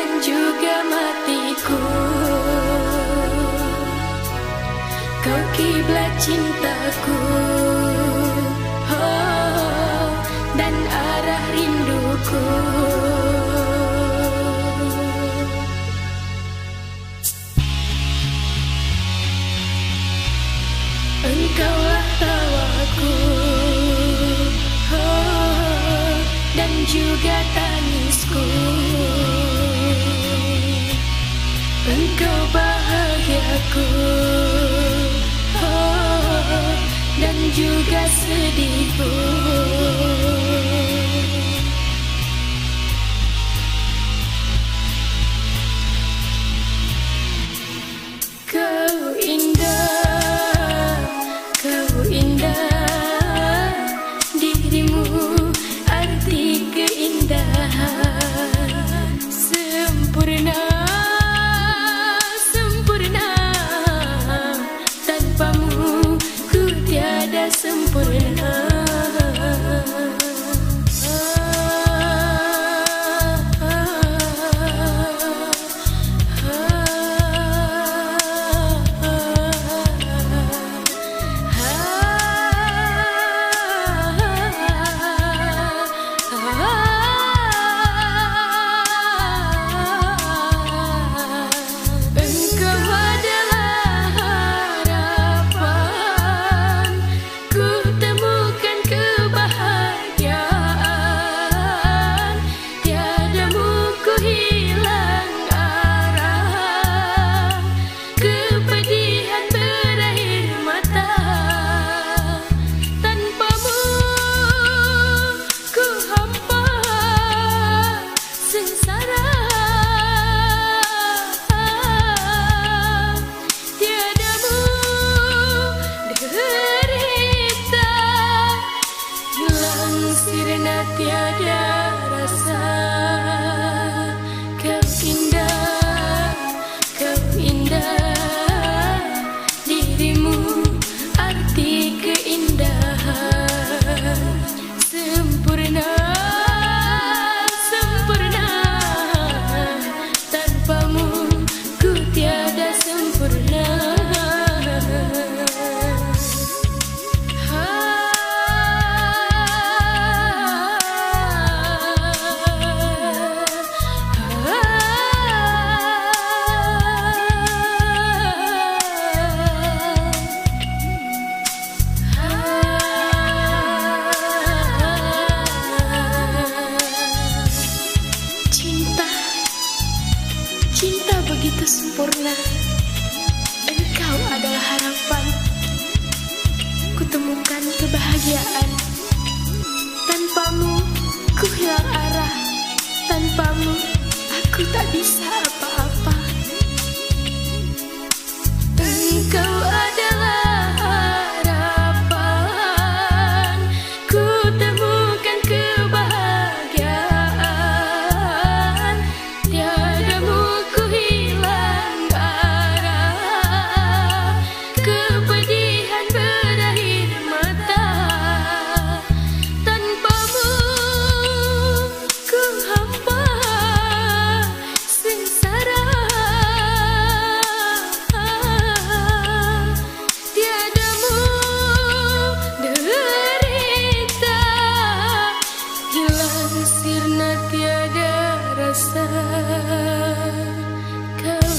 dan juga matiku. Kau kiblat cintaku, oh, dan arah rinduku. Engkaulah tawaku, oh, dan juga tangisku. Engkau bahagiaku, oh, dan juga sedihku. Kau indah, kau indah, dirimu arti keindahan. Sempurna, sempurna, tanpamu ku tiada sempurna. Sirna tiada rasa. Kau indah, kau indah, dirimu arti keindahan. Sempurna, sempurna, tanpamu ku tiada sempurna. Cinta begitu sempurna. Engkau adalah harapan. Kutemukan kebahagiaan. Tanpamu ku hilang arah. Tanpamu aku tak bisa apa-apa. Engkau adalah harapan. Kutemukan kebahagiaan. Tiadamu ku hilang arah. Kepedihan berakhir mata. Tanpamu ku hampa sengsara. Tiadamu derita. Hilang sirna tiada rasa. Kau